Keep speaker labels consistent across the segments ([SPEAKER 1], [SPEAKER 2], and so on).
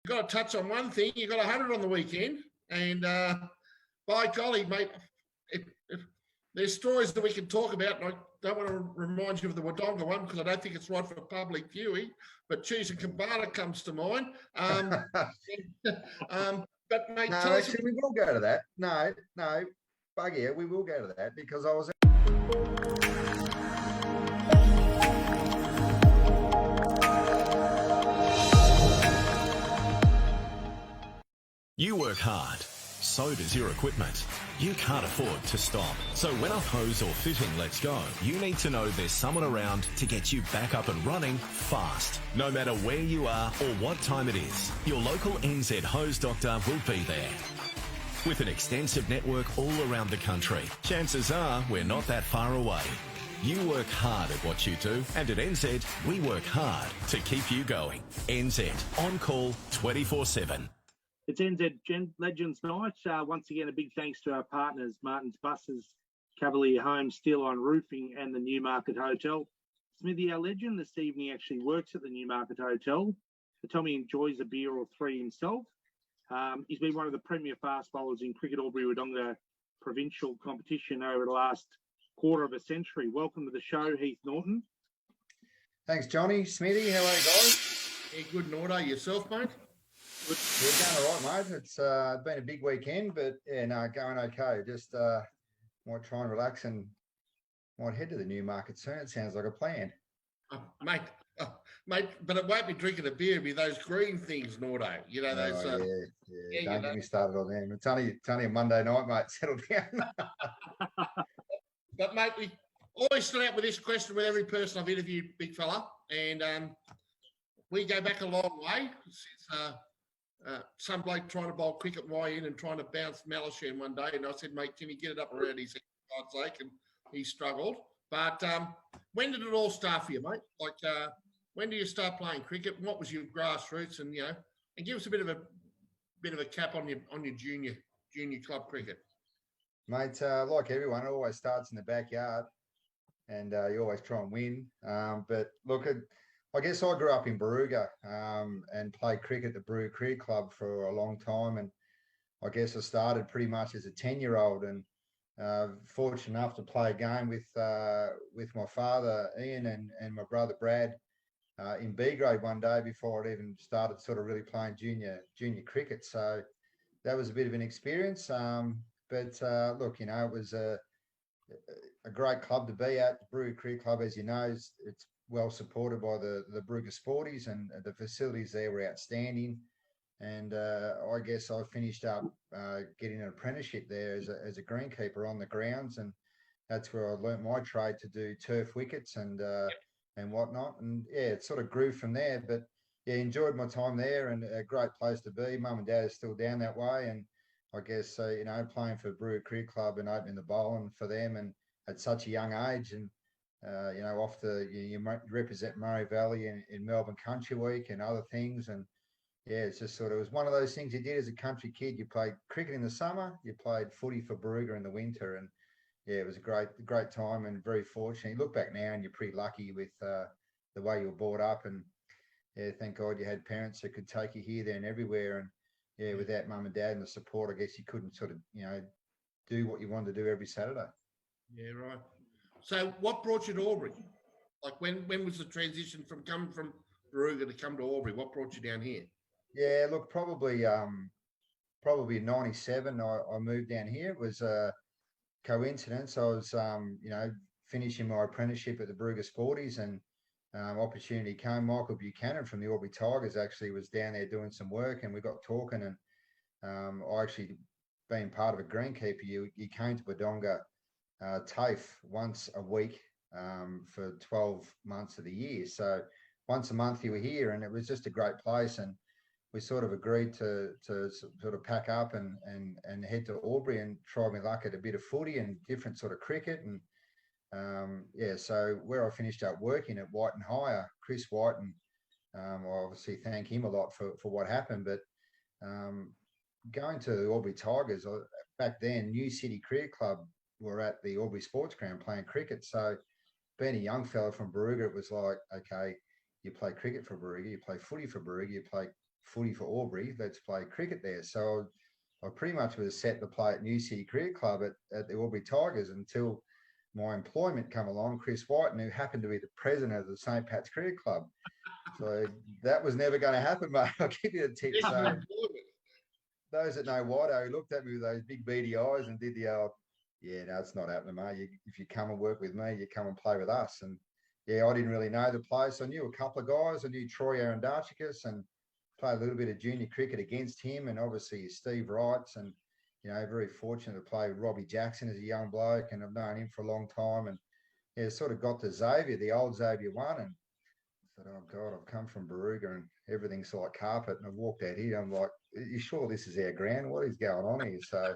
[SPEAKER 1] got to touch on one thing. You got 100 on the weekend, and by golly, mate, there's stories that we can talk about. And I don't want to remind you of the Wodonga one because I don't think it's right for public viewing. But Cheese and Cabana comes to mind. But mate,
[SPEAKER 2] no,
[SPEAKER 1] tell
[SPEAKER 2] actually, we will go to that. No, Buggy, we will go to that because I was.
[SPEAKER 3] You work hard. So does your equipment. You can't afford to stop. So when a hose or fitting lets go, you need to know there's someone around to get you back up and running fast. No matter where you are or what time it is, your local NZ hose doctor will be there. With an extensive network all around the country, chances are we're not that far away. You work hard at what you do, and at NZ, we work hard to keep you going. NZ, on call 24/7.
[SPEAKER 4] It's NZ Legends Night. Once again, a big thanks to our partners, Martin's Buses, Cavalier Homes, Steel On Roofing and the Newmarket Hotel. Smithy, our legend, this evening actually works at the Newmarket Hotel. But Tommy enjoys a beer or three himself. He's been one of the premier fast bowlers in Cricket Albury-Wodonga provincial competition over the last quarter of a century. Welcome to the show, Heath Naughton.
[SPEAKER 2] Thanks, Johnny. Smithy, how are you guys?
[SPEAKER 1] Yeah, good, Naughto. Yourself, mate?
[SPEAKER 2] We're going all right, mate. It's been a big weekend, but yeah, no, going okay. Just might try and relax and might head to the Newmarket soon. It sounds like a plan.
[SPEAKER 1] Mate, but it won't be drinking a beer. It'll be those green things, Naughto. You know, those...
[SPEAKER 2] Yeah, don't get me started on them. It's only a Monday night, mate. Settle down.
[SPEAKER 1] But, mate, we always start out with this question with every person I've interviewed, big fella. And we go back a long way since... some bloke trying to bowl cricket way in and trying to bounce Malasham one day. And I said, mate, can he get it up around his head, for God's sake? And he struggled. But when did it all start for you, mate? Like, when did you start playing cricket? What was your grassroots? And, you know, and give us a bit of a cap on your junior club cricket.
[SPEAKER 2] Mate, like everyone, it always starts in the backyard and you always try and win. But look, I guess I grew up in Barooga and played cricket at the Barooga Cricket Club for a long time. And I guess I started pretty much as a 10-year-old and fortunate enough to play a game with my father, Ian, and my brother, Brad, in B grade one day before I'd even started sort of really playing junior cricket. So that was a bit of an experience. But look, you know, it was a great club to be at. The Barooga Cricket Club, as you know, it's well supported by the Barooga Sporties, and the facilities there were outstanding. And I guess I finished up getting an apprenticeship there as a greenkeeper on the grounds, and that's where I learnt my trade to do turf wickets and whatnot. And yeah, it sort of grew from there. But yeah, enjoyed my time there, and a great place to be. Mum and Dad are still down that way, and I guess you know, playing for Barooga Cricket Club and opening the bowling for them, and at such a young age, and you know, you represent Murray Valley in Melbourne Country Week and other things. And yeah, it's just sort of, it was one of those things you did as a country kid. You played cricket in the summer, you played footy for Barooga in the winter. And yeah, it was a great time and very fortunate. You look back now and you're pretty lucky with the way you were brought up. And yeah, thank God you had parents that could take you here, there and everywhere. And yeah, without mum and dad and the support, I guess you couldn't sort of, you know, do what you wanted to do every Saturday.
[SPEAKER 1] Yeah, right. So what brought you to Albury? Like when was the transition from coming from Barooga to come to Albury? What brought you down here?
[SPEAKER 2] Yeah, look, probably in 97, I moved down here. It was a coincidence. I was, you know, finishing my apprenticeship at the Barooga Sporties, and opportunity came. Michael Buchanan from the Albury Tigers actually was down there doing some work, and we got talking, and I actually, being part of a greenkeeper, you came to Wodonga TAFE once a week for 12 months of the year. So once a month you were here, and it was just a great place. And we sort of agreed to sort of pack up and head to Albury and try my luck at a bit of footy and different sort of cricket. And yeah, so where I finished up working at White and Hire, Chris White, and I obviously thank him a lot for what happened. But going to the Albury Tigers, back then, New City Cricket Club were at the Albury Sports Ground playing cricket. So being a young fella from Barooga, it was like, okay, you play cricket for Barooga, you play footy for Barooga, you play footy for Albury. Let's play cricket there. So I pretty much was set to play at New City Cricket Club at the Albury Tigers until my employment come along, Chris White, who happened to be the president of the St. Pat's Cricket Club. So that was never going to happen, mate. I'll give you a tip. So those that know White, he looked at me with those big beady eyes and did the old, yeah, no, it's not happening, mate. If you come and work with me, you come and play with us. And yeah, I didn't really know the place. I knew a couple of guys. I knew Troy Arundachicus and played a little bit of junior cricket against him, and obviously Steve Wrights, and very fortunate to play with Robbie Jackson as a young bloke, and I've known him for a long time. And yeah, sort of got to Xavier, the old Xavier one, and I thought, oh God, I've come from Baruga and everything's like carpet, and I've walked out here. I'm like, are you sure this is our ground? What is going on here? So,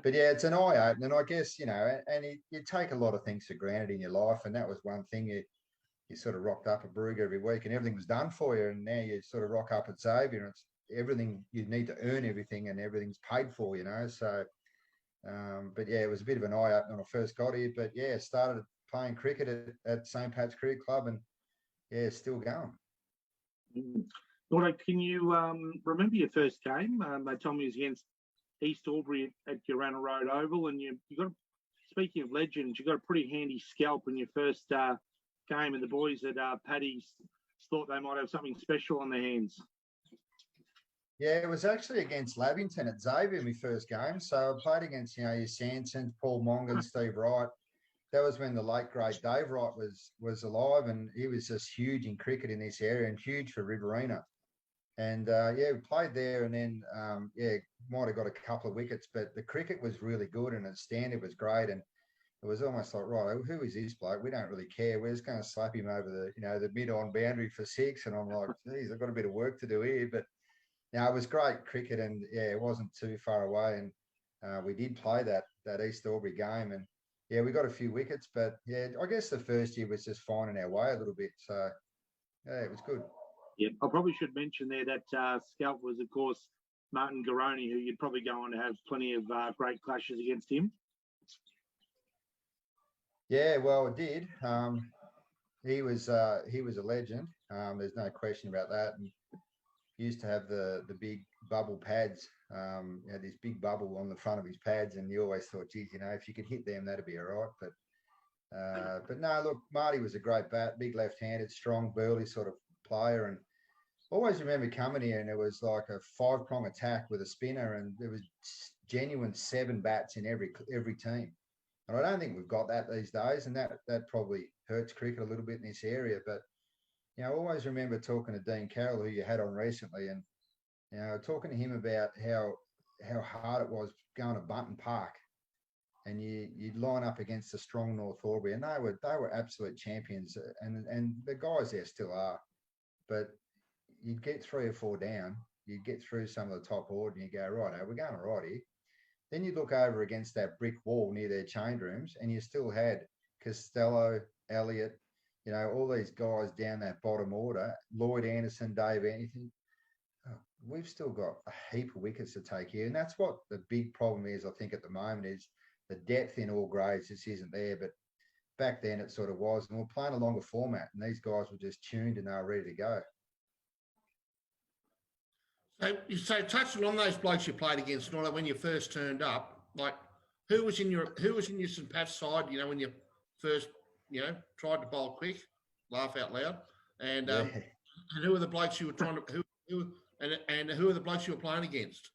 [SPEAKER 2] but yeah, it's an eye opener, and I guess and you take a lot of things for granted in your life, and that was one thing. You sort of rocked up at Baruga every week and everything was done for you. And now you sort of rock up at Xavier and it's everything, you need to earn everything and everything's paid for, So, but yeah, it was a bit of an eye opener when I first got here. But yeah, started playing cricket at St. Pat's Cricket Club and yeah, still going.
[SPEAKER 4] Naughto, can you remember your first game? They told me it was against East Albury at Urana Road Oval. And you got, speaking of legends, you got a pretty handy scalp in your first game, and the boys at Paddy's thought they might have something special on their hands.
[SPEAKER 2] Yeah, it was actually against Lavington at Xavier, my first game. So I played against, your Sansons, Paul Mongan, Steve Wright. That was when the late, great Dave Wright was alive, and he was just huge in cricket in this area and huge for Riverina. And, yeah, we played there and then, might have got a couple of wickets, but the cricket was really good and the standard was great. And it was almost like, right, who is this bloke? We don't really care. We're just going to slap him over the mid-on boundary for 6. And I'm like, geez, I've got a bit of work to do here. But it was great cricket, and yeah, it wasn't too far away. And we did play that East Albury game, and yeah, we got a few wickets. But yeah, I guess the first year was just finding our way a little bit. So yeah, it was good.
[SPEAKER 4] Yeah, I probably should mention there that scalp was, of course, Martin Garoni, who you'd probably go on to have plenty of great clashes against him.
[SPEAKER 2] Yeah, well, it did. He was a legend. There's no question about that. And he used to have the big bubble pads. He had this big bubble on the front of his pads, and you always thought, geez, if you could hit them, that'd be all right. But no, look, Marty was a great bat, big left-handed, strong, burly sort of player, and always remember coming here, and it was like a 5-prong attack with a spinner, and there was genuine 7 bats in every team. And I don't think we've got that these days, and that probably hurts cricket a little bit in this area. But, I always remember talking to Dean Carroll, who you had on recently, and, talking to him about how hard it was going to Bunton Park. And you'd line up against the strong North Albury, and they were absolute champions, and the guys there still are. But you'd get 3 or 4 down, you'd get through some of the top order, and you go, right, we're going all right here. Then you look over against that brick wall near their change rooms, and you still had Costello, Elliott, all these guys down that bottom order, Lloyd Anderson, Dave Anything. We've still got a heap of wickets to take here. And that's what the big problem is, I think, at the moment, is the depth in all grades just isn't there. But back then it sort of was. And we're playing a longer format, and these guys were just tuned and they were ready to go.
[SPEAKER 1] So touching on those blokes you played against, Naughto, when you first turned up, like who was in your St. Pat's side, when you first, tried to bowl quick, laugh out loud, and and who are the blokes you were trying to who are the blokes you were playing against?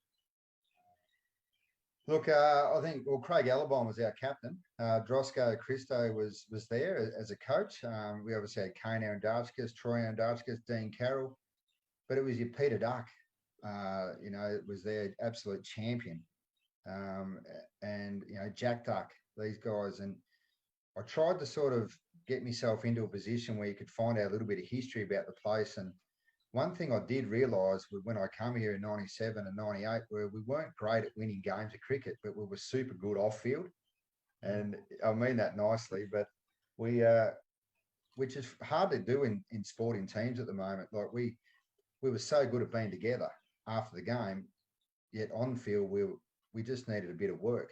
[SPEAKER 2] Look, I think Craig Allabon was our captain. Drosco Christo was there as a coach. We obviously had Kane Arundachicus, Troy Arundachicus, Dean Carroll, but it was your Peter Duck. It was their absolute champion. And Jack Duck, these guys. And I tried to sort of get myself into a position where you could find out a little bit of history about the place. And one thing I did realise when I come here in 97 and 98, where we weren't great at winning games of cricket, but we were super good off field. And I mean that nicely, but we, which is hard to do in sporting teams at the moment. Like we were so good at being together after the game, yet on field we just needed a bit of work.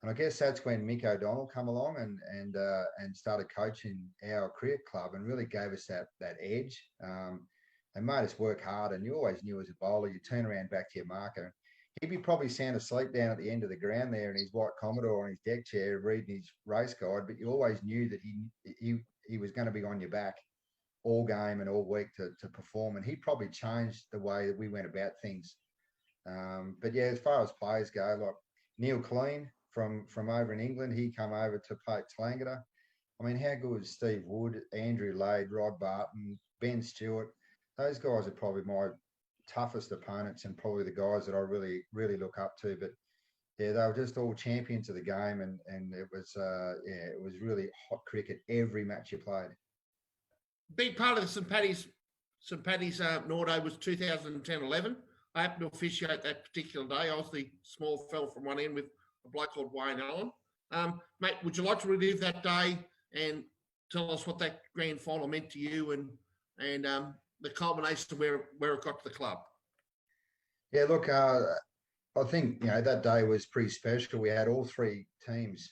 [SPEAKER 2] And I guess that's when Mick O'Donnell come along and started coaching our cricket club and really gave us that edge. they made us work hard, and you always knew as a bowler, you turn around back to your marker. He'd be probably sound asleep down at the end of the ground there in his white Commodore on his deck chair reading his race guide, but you always knew that he was going to be on your back all game and all week to perform. And he probably changed the way that we went about things. But yeah, as far as players go, like Neil Clean from over in England, he come over to play at Tlangata. I mean, how good is Steve Wood, Andrew Lade, Rod Barton, Ben Stewart? Those guys are probably my toughest opponents and probably the guys that I really, really look up to. But yeah, they were just all champions of the game, and it was it was really hot cricket every match you played.
[SPEAKER 1] Big part of the St. Paddy's Naughto was 2010-11. I happened to officiate that particular day. I was the small fella from one end with a bloke called Wayne Allen. Mate, would you like to relive that day and tell us what that grand final meant to you and the culmination of where it got to the club?
[SPEAKER 2] Yeah, look, I think, that day was pretty special. We had all three teams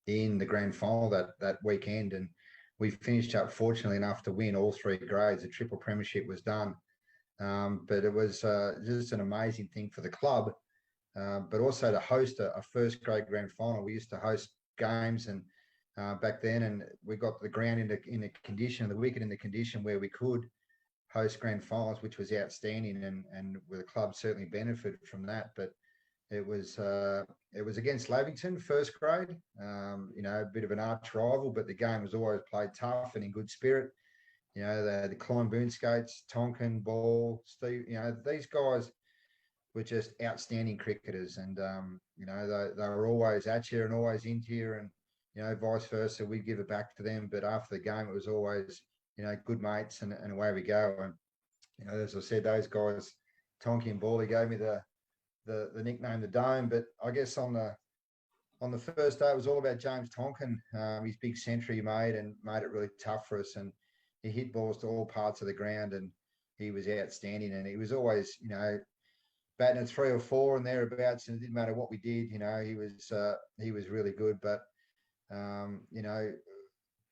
[SPEAKER 2] in the grand final that weekend, and we finished up fortunately enough to win all three grades. The triple premiership was done. But it was just an amazing thing for the club, but also to host a first grade grand final. We used to host games and back then, and we got the ground in the condition, the wicket in the condition where we could host grand finals, which was outstanding, and the club certainly benefited from that. But it was against Lavington, first grade, a bit of an arch rival, but the game was always played tough and in good spirit. The Klein Boone Skates, Tonkin, Ball, Steve, these guys were just outstanding cricketers. And, they were always at you and always into you, and, vice versa. We'd give it back to them. But after the game, it was always, good mates and away we go. And, as I said, those guys, Tonkin and Ball, he gave me the nickname, the Dome. But I guess on the first day, it was all about James Tonkin, his big century he made it really tough for us. And he hit balls to all parts of the ground, and he was outstanding. And he was always, batting at 3 or 4 and thereabouts, and it didn't matter what we did. He was really good. But I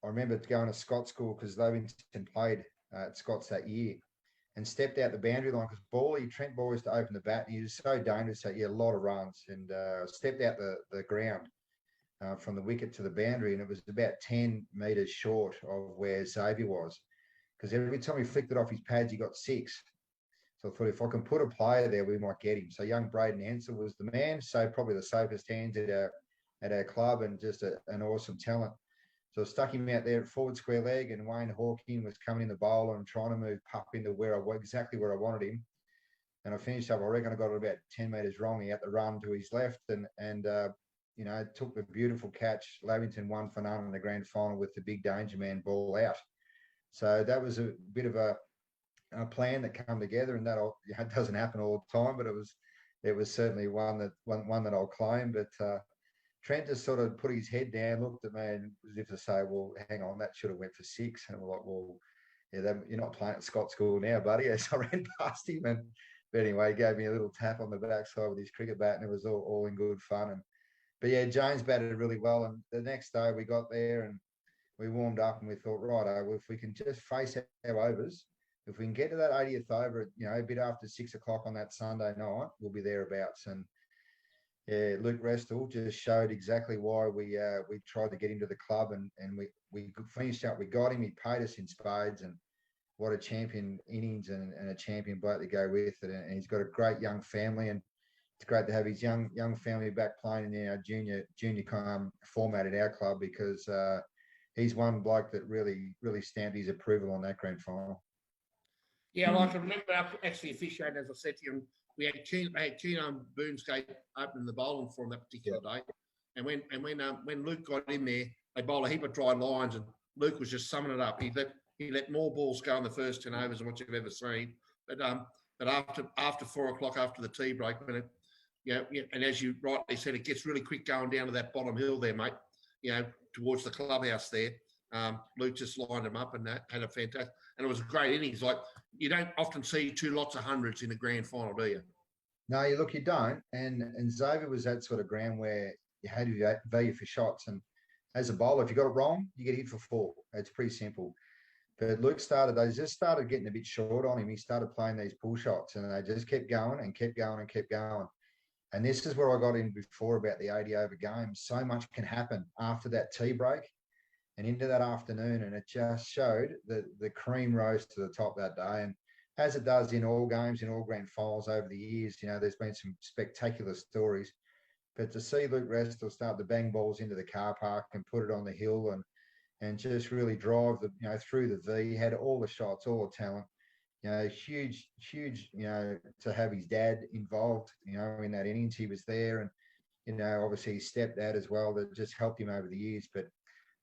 [SPEAKER 2] remember going to Scott's school because Lavington played at Scott's that year, and stepped out the boundary line because Trent Ball used to open the bat, and he was so dangerous that he had a lot of runs, and stepped out the ground. From the wicket to the boundary, and it was about 10 metres short of where Xavier was, because every time he flicked it off his pads, he got 6. So I thought, if I can put a player there, we might get him. So young Braden Ansell was the man, so probably the safest hands at our club, and just an awesome talent. So I stuck him out there at forward square leg, and Wayne Hawking was coming in the bowler and trying to move Pup into exactly where I wanted him. And I finished up, I reckon I got it about 10 metres wrong. He had to run to his left, and took the beautiful catch. Lavington won for none in the grand final with the big danger man Ball out. So that was a bit of a plan that came together, and that it doesn't happen all the time, but it was certainly one that I'll claim. But Trent just sort of put his head down, looked at me, and as if to say, "Well, hang on, that should have went for 6." And we're like, "Well, yeah, you're not playing at Scott School now, buddy." As I ran past him, but anyway, he gave me a little tap on the backside with his cricket bat, and it was all in good fun. But yeah, James batted really well. And the next day we got there and we warmed up, and we thought, right, if we can just face our overs, if we can get to that 80th over, a bit after 6 o'clock on that Sunday night, we'll be thereabouts. And yeah, Luke Restall just showed exactly why we tried to get him to the club, and we finished up. We got him. He paid us in spades, and what a champion innings and a champion bloke to go with it. And he's got a great young family, and it's great to have his young family back playing in our junior format at our club, because he's one bloke that really stamped his approval on that grand final.
[SPEAKER 1] Yeah, I can remember actually officiating, as I said to you, we had Chino Boonsgate opening the bowling for him that particular day. And when Luke got in there, they bowled a heap of dry lines, and Luke was just summing it up. He let more balls go in the first 10 overs than what you've ever seen. But after 4 o'clock, after the tea break, and as you rightly said, it gets really quick going down to that bottom hill there, mate, towards the clubhouse there. Luke just lined them up and had a fantastic, and it was a great innings. Like, you don't often see 2 lots of hundreds in a grand final, do you?
[SPEAKER 2] No, you don't. And Xavier was that sort of ground where you had to value for shots. And as a bowler, if you got it wrong, you get hit for 4. It's pretty simple. But they just started getting a bit short on him. He started playing these pull shots and they just kept going and kept going and kept going. And this is where I got in before about the 80 over games. So much can happen after that tea break and into that afternoon. And it just showed that the cream rose to the top that day. And as it does in all games, in all grand finals over the years, there's been some spectacular stories. But to see Luke Restle start to bang balls into the car park and put it on the hill and just really drive through the V. He had all the shots, all the talent. Huge, to have his dad involved, in that innings. He was there, and obviously his stepdad as well, that just helped him over the years. But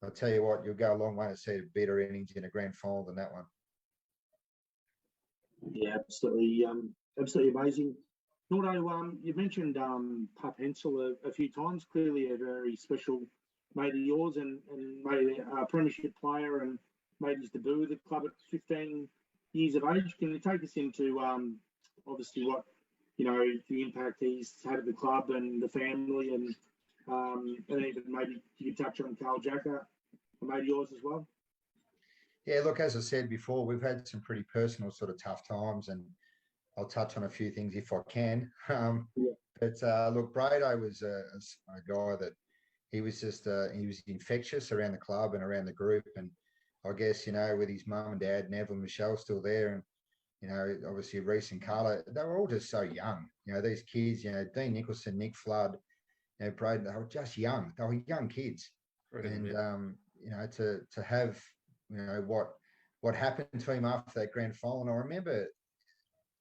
[SPEAKER 2] I'll tell you what, you'll go a long way to see a better innings in a grand final than that one.
[SPEAKER 4] Yeah, absolutely, absolutely amazing. Naughto, you mentioned Pup Hensel a few times. Clearly, a very special mate of yours, and made a premiership player, and made his debut with the club at 15 years of age. Can you take us into obviously what the impact he's had at the club and the family, and even maybe you could touch on Carl Jacker, a mate of yours as well?
[SPEAKER 2] Yeah, look, as I said before, we've had some pretty personal sort of tough times, and I'll touch on a few things if I can. But look, Brado was a guy that he was just he was infectious around the club and around the group. And I guess, with his mum and dad, Neville and Michelle still there, and, obviously Reese and Carla, they were all just so young. These kids, Dean Nicholson, Nick Flood, Braden, they were just young. They were young kids. And, to have, what happened to him after that grand final, I remember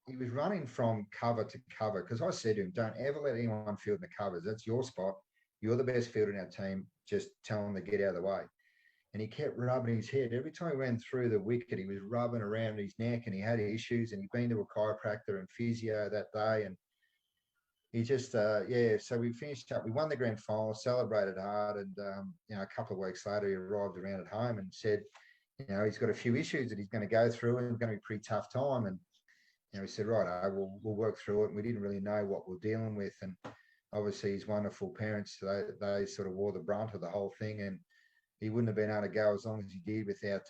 [SPEAKER 2] he was running from cover to cover, because I said to him, don't ever let anyone field in the covers. That's your spot. You're the best fielder in our team. Just tell them to get out of the way. And he kept rubbing his head. Every time he went through the wicket, he was rubbing around his neck, and he had issues, and he'd been to a chiropractor and physio that day. And he just, so we finished up. We won the grand final, celebrated hard. And, a couple of weeks later, he arrived around at home and said, he's got a few issues that he's going to go through, and it's going to be a pretty tough time. And, we said, right, we'll work through it. And we didn't really know what we're dealing with. And obviously his wonderful parents, they sort of wore the brunt of the whole thing. And he wouldn't have been able to go as long as he did without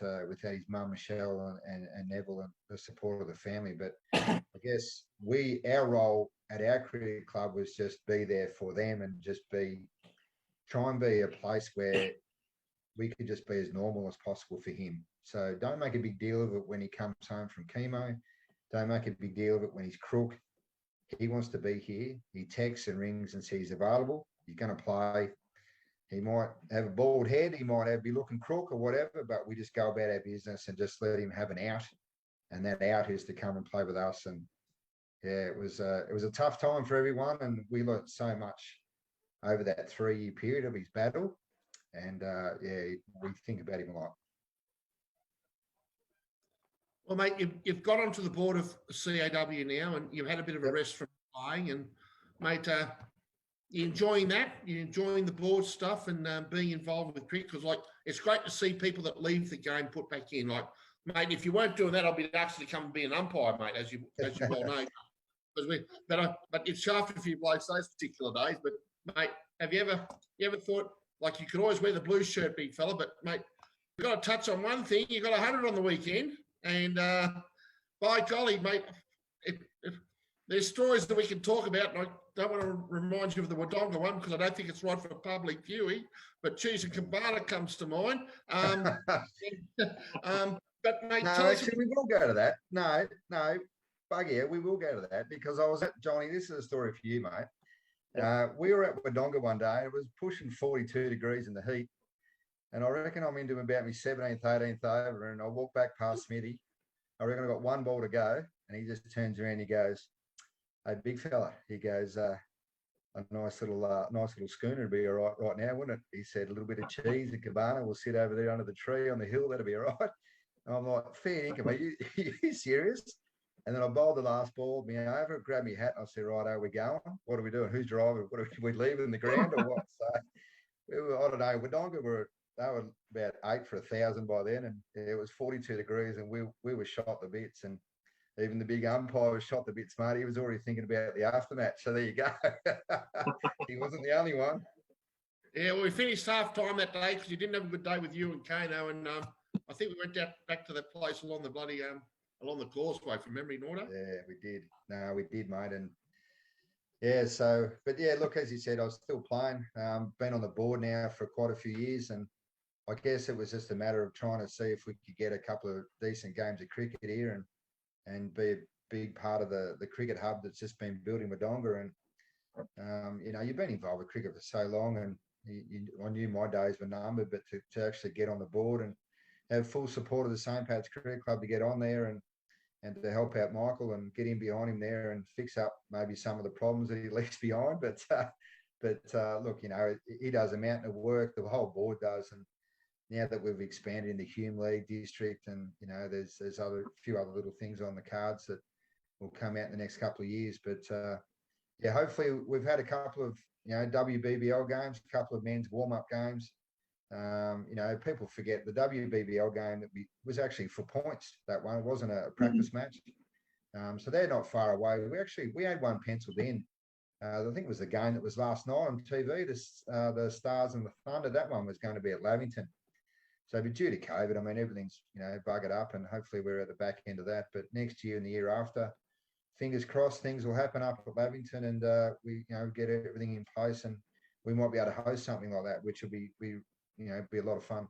[SPEAKER 2] his mum, Michelle, and Neville, and the support of the family. But I guess our role at our cricket club was just be there for them, and just try and be a place where we could just be as normal as possible for him. So don't make a big deal of it when he comes home from chemo. Don't make a big deal of it when he's crook. He wants to be here. He texts and rings and says he's available. He's going to play. He might have a bald head. He might be looking crook or whatever, but we just go about our business and just let him have an out. And that out is to come and play with us. And yeah, it was a tough time for everyone. And we learned so much over that 3-year period of his battle. And we think about him a lot.
[SPEAKER 1] Well, mate, you've got onto the board of CAW now, and you've had a bit of a rest from playing. And, mate, you enjoying that? You enjoying the board stuff and being involved with cricket? Because, it's great to see people that leave the game put back in. Mate, if you weren't doing that, I'd be asked to come and be an umpire, mate, as you well know. But it's shafted a few blokes those particular days. But, mate, have you ever thought, you could always wear the blue shirt, big fella, but, mate, you've got to touch on one thing. You got 100 on the weekend. And by golly, mate, there's stories that we can talk about, and I don't want to remind you of the Wodonga one because I don't think it's right for public viewing, but Cheese and Cabana comes to mind. But, mate,
[SPEAKER 2] no, actually, we will go to that. No, Buggy, we will go to that because I was at, Johnny, this is a story for you, mate. We were at Wodonga one day. It was pushing 42 degrees in the heat. And I reckon I'm into about my 17th, 18th over, and I walk back past Smithy. I reckon I've got one ball to go, and he just turns around and he goes, hey, big fella, he goes, a nice little schooner would be all right now, wouldn't it? He said, a little bit of cheese and cabana, we'll sit over there under the tree on the hill, that'll be all right. And I'm like, fair income, are you serious? And then I bowled the last ball, me over, grabbed my hat, and I said, right, are we going? What are we doing? Who's driving? What are we leaving the ground or what? So, I don't know, Wodonga they were about 8 for 1,000 by then, and it was 42 degrees, and we were shot to bits, and even the big umpire was shot to bits, mate. He was already thinking about the aftermatch. So there you go. He wasn't the only one.
[SPEAKER 1] Yeah, well, we finished half time that day because you didn't have a good day with you and Kano, and I think we went back to that place along the bloody along the causeway from memory, Naughto.
[SPEAKER 2] Yeah, we did. No, we did, mate. And yeah, so, but yeah, look, as you said, I was still playing. Been on the board now for quite a few years, and I guess it was just a matter of trying to see if we could get a couple of decent games of cricket here and be a big part of the cricket hub that's just been built in Wodonga. And you know, you've been involved with cricket for so long, and I knew my days were numbered, but to actually get on the board and have full support of the St. Pat's Cricket Club to get on there and to help out Michael and get in behind him there and fix up maybe some of the problems that he leaves behind. But look, you know, he does a mountain of work. The whole board does, and now that we've expanded in the Hume League district, and you know, there's a few other little things on the cards that will come out in the next couple of years. But yeah, hopefully we've had a couple of, you know, WBBL games, a couple of men's warm-up games. You know, people forget the WBBL game that was actually for points. That one, it wasn't a practice match. So they're not far away. We had one penciled in. I think it was the game that was last night on TV. The Stars and the Thunder. That one was going to be at Lavington. So, but due to COVID, I mean, everything's, you know, buggered up, and hopefully we're at the back end of that. But next year and the year after, fingers crossed, things will happen up at Lavington, and we, you know, get everything in place, and we might be able to host something like that, which will be a lot of fun.